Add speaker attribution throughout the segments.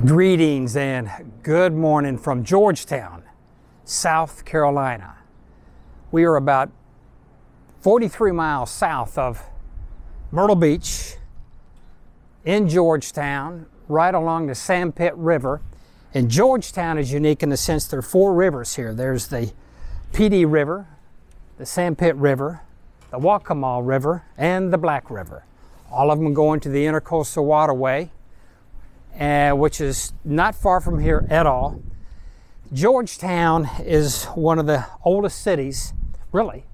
Speaker 1: Greetings and good morning from Georgetown, South Carolina. We are about 43 miles south of Myrtle Beach in Georgetown, right along the Sandpit River. And Georgetown is unique in the sense there are four rivers here. There's the PD River, the Sandpit River, the Waccamaw River, and the Black River. All of them go into the Intercoastal Waterway, which is not far from here at all. Georgetown is one of the oldest cities, really,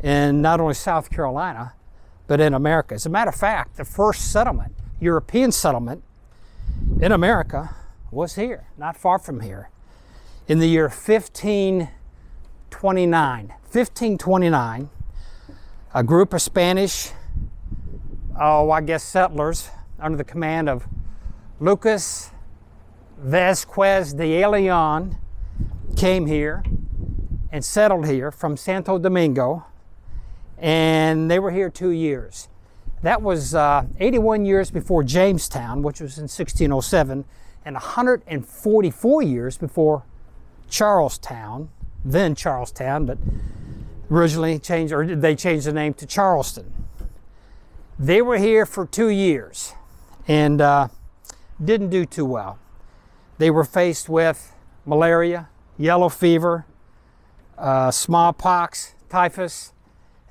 Speaker 1: in not only South Carolina, but in America. As a matter of fact, the first settlement, European settlement in America, was here, not far from here. In the year 1529, a group of Spanish, settlers under the command of Lucas Vasquez de Leon came here and settled here from Santo Domingo, and they were here 2 years. That was 81 years before Jamestown, which was in 1607, and 144 years before Charlestown, then Charlestown, but originally they changed the name to Charleston. They were here for 2 years and didn't do too well. They were faced with malaria, yellow fever, smallpox, typhus,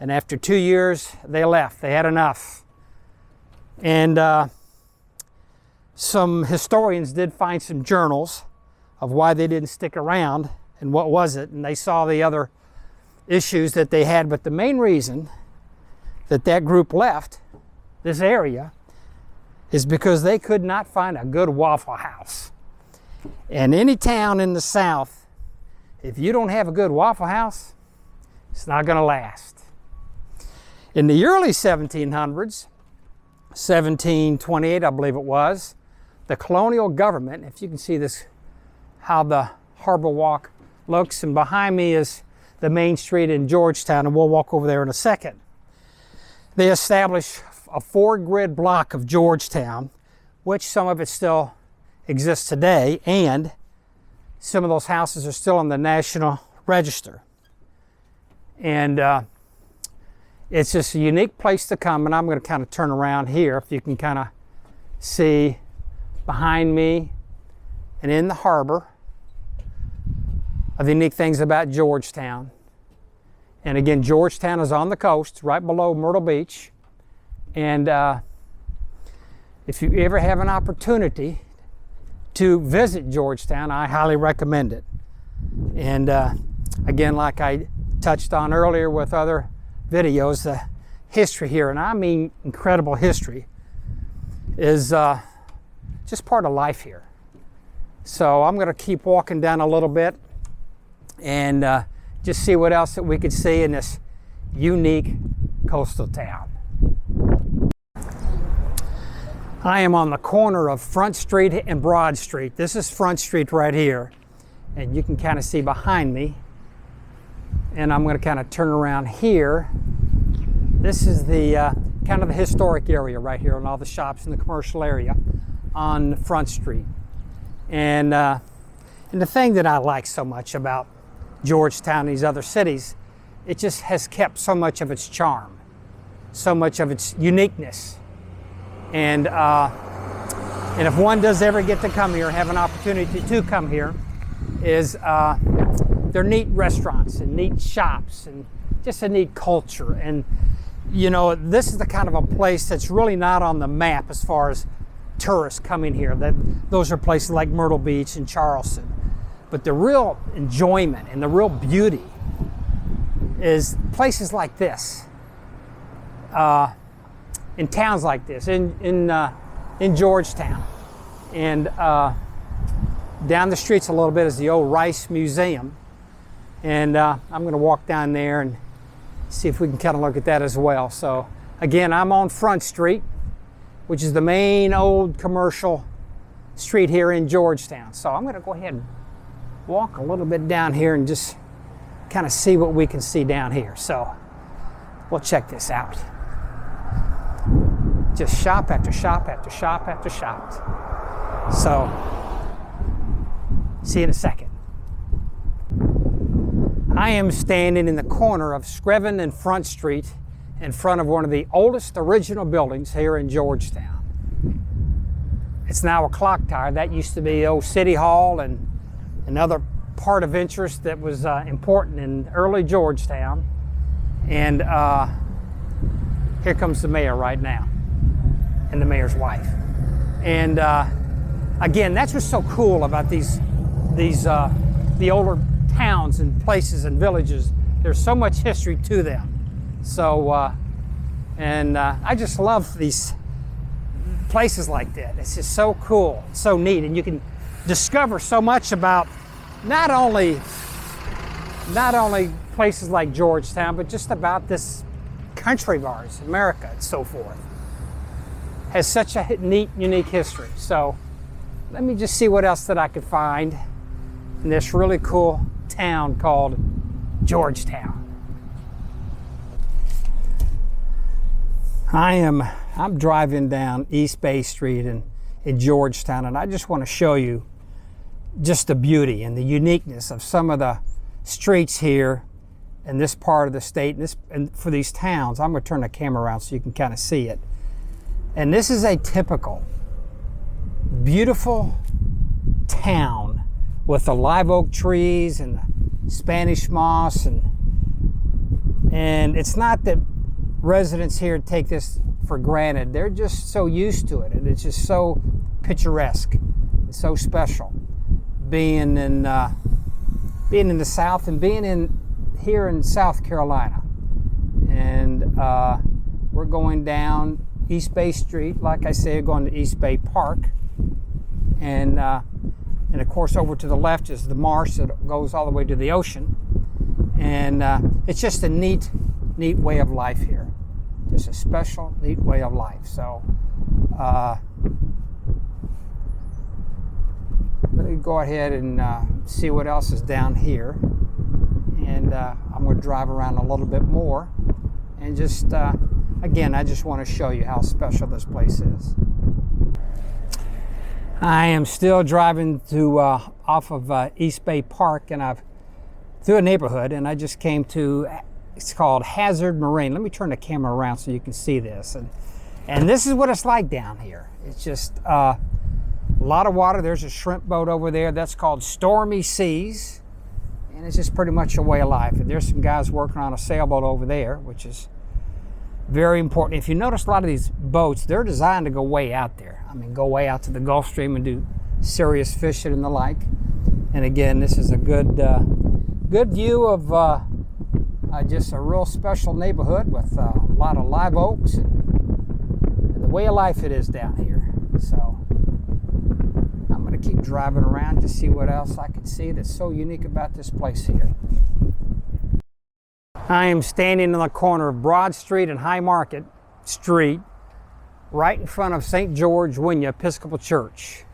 Speaker 1: and after 2 years they left. They had enough. And some historians did find some journals of why they didn't stick around and what was it, and they saw the other issues that they had. But the main reason that group left this area is because they could not find a good Waffle House. And any town in the South, if you don't have a good Waffle House, it's not going to last. In the early 1700s, 1728 I believe it was, the colonial government, if you can see this, how the Harbor Walk looks, and behind me is the main street in Georgetown, and we'll walk over there in a second. They established a 4-grid block of Georgetown, which some of it still exists today, and some of those houses are still on the National Register. And it's just a unique place to come, and I'm going to kind of turn around here, if you can kind of see behind me and in the harbor of the unique things about Georgetown. And again, Georgetown is on the coast, right below Myrtle Beach. And if you ever have an opportunity to visit Georgetown, I highly recommend it. And again, like I touched on earlier with other videos, the history here, and I mean incredible history, is just part of life here. So I'm going to keep walking down a little bit and just see what else that we could see in this unique coastal town. I am on the corner of Front Street and Broad Street. This is Front Street right here, and you can kind of see behind me. And I'm going to kind of turn around here. This is the kind of the historic area right here, and all the shops in the commercial area on Front Street. And the thing that I like so much about Georgetown and these other cities, it just has kept so much of its charm, so much of its uniqueness. And if one does ever get to come here, have an opportunity to come here, is they're neat restaurants and neat shops and just a neat culture. And you know, this is the kind of a place that's really not on the map as far as tourists coming here. Those are places like Myrtle Beach and Charleston. But the real enjoyment and the real beauty is places like this. In towns like this, in Georgetown. And down the streets a little bit is the old Rice Museum. And I'm going to walk down there and see if we can kind of look at that as well. So again, I'm on Front Street, which is the main old commercial street here in Georgetown. So I'm going to go ahead and walk a little bit down here and just kind of see what we can see down here. So we'll check this out. Just shop after shop after shop after shop. So See you in a second. I am standing in the corner of Scriven and Front Street in front of one of the oldest original buildings here in Georgetown. It's now a clock tower. That used to be old City Hall and another part of interest that was important in early Georgetown. And here comes the mayor right now and the mayor's wife. And again, that's what's so cool about the older towns and places and villages. There's so much history to them. So, I just love these places like that. It's just so cool, so neat, and you can discover so much about not only places like Georgetown, but just about this country of ours, America, and so forth. Has such a neat, unique history. So let me just see what else that I could find in this really cool town called Georgetown. I'm driving down East Bay Street in Georgetown, and I just want to show you just the beauty and the uniqueness of some of the streets here in this part of the state and for these towns. I'm going to turn the camera around so you can kind of see it. And this is a typical beautiful town with the live oak trees and the Spanish moss, and it's not that residents here take this for granted. They're just so used to it, and it's just so picturesque and so special being in the South and being here in South Carolina. And we're going down East Bay Street, like I said, going to East Bay Park, and of course over to the left is the marsh that goes all the way to the ocean. And it's just a neat way of life here. Just a special, neat way of life. So let me go ahead and see what else is down here. And I'm going to drive around a little bit more. And just, again, I just want to show you how special this place is. I am still driving to off of East Bay Park, and I've through a neighborhood, and I just came to, it's called Hazard Marine. Let me turn the camera around so you can see this. And this is what it's like down here. It's just a lot of water. There's a shrimp boat over there. That's called Stormy Seas. And it's just pretty much a way of life. And there's some guys working on a sailboat over there, which is very important. If you notice, a lot of these boats, they're designed to go way out there. I mean, go way out to the Gulf Stream and do serious fishing and the like. And again, this is a good view of just a real special neighborhood with a lot of live oaks and the way of life it is down here. So I'm going to keep driving around to see what else I can see that's so unique about this place here. I am standing on the corner of Broad Street and High Market Street, right in front of St. George Winya Episcopal Church.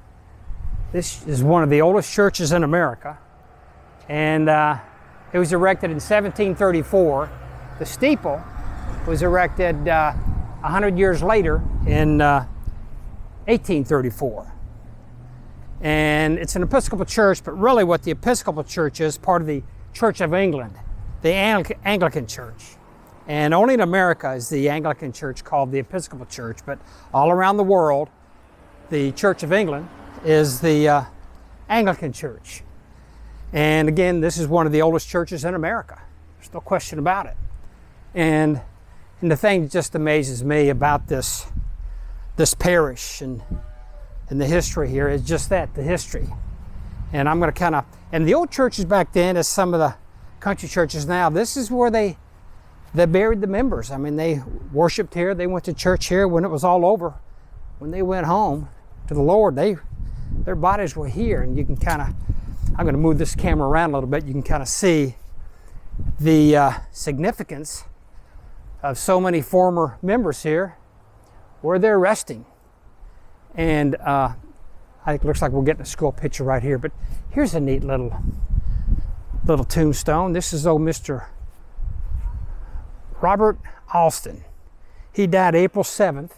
Speaker 1: This is one of the oldest churches in America, and it was erected in 1734. The steeple was erected 100 years later in 1834. And it's an Episcopal church, but really what the Episcopal church is, part of the Church of England, the Anglican Church. And only in America is the Anglican Church called the Episcopal Church, but all around the world, the Church of England is the Anglican Church. And again, this is one of the oldest churches in America. There's no question about it. And the thing that just amazes me about this parish and the history here is just that, the history. And I'm going to and the old churches back then, as some of the country churches now, this is where they buried the members. I mean, they worshiped here, they went to church here. When it was all over, when they went home to the Lord, their bodies were here. And you can I'm going to move this camera around a little bit. You can kind of see the significance of so many former members here where they're resting. And I think it looks like we're getting a school picture right here. But here's a neat little tombstone. This is old Mr. Robert Alston. He died April 7th,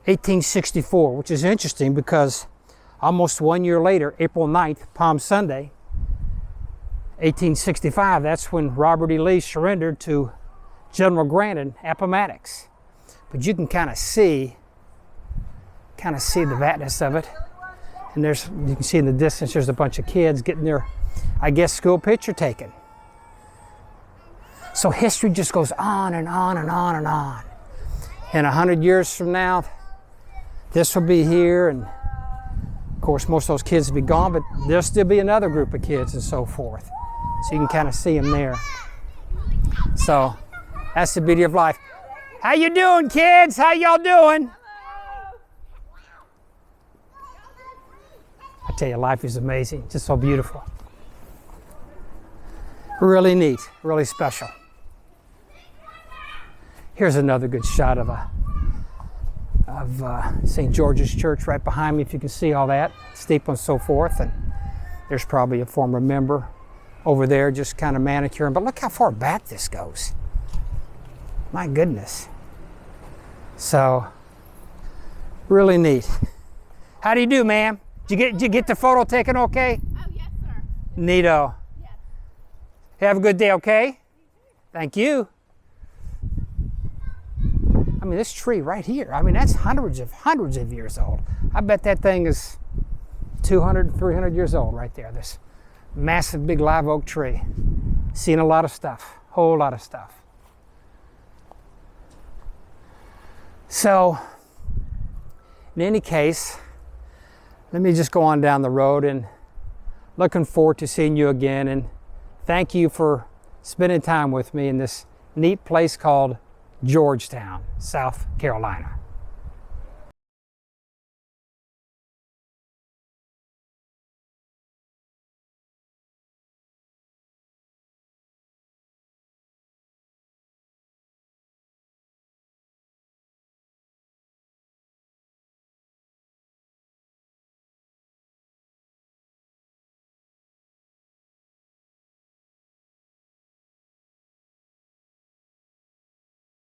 Speaker 1: 1864, which is interesting because almost 1 year later, April 9th, Palm Sunday, 1865, that's when Robert E. Lee surrendered to General Grant in Appomattox. But you can kind of see the vastness of it. And you can see in the distance, there's a bunch of kids getting their, I guess, school picture taken. So history just goes on and on and on and on. And 100 years from now, this will be here, and of course most of those kids will be gone, but there'll still be another group of kids and so forth. So you can kind of see them there. So that's the beauty of life. How you doing, kids? How y'all doing? I tell you, life is amazing, just so beautiful. Really neat, really special. Here's another good shot of St. George's Church right behind me, if you can see all that, steeple and so forth. And there's probably a former member over there just kind of manicuring. But look how far back this goes. My goodness. So, really neat. How do you do, ma'am? Did you get the photo taken okay?
Speaker 2: Oh, yes, sir.
Speaker 1: Neato.
Speaker 2: Yes.
Speaker 1: Have a good day, okay? Thank you. I mean, this tree right here, I mean, that's hundreds of years old. I bet that thing is 200, 300 years old right there. This massive big live oak tree. Seen a lot of stuff, whole lot of stuff. So, in any case, let me just go on down the road, and looking forward to seeing you again, and thank you for spending time with me in this neat place called Georgetown, South Carolina.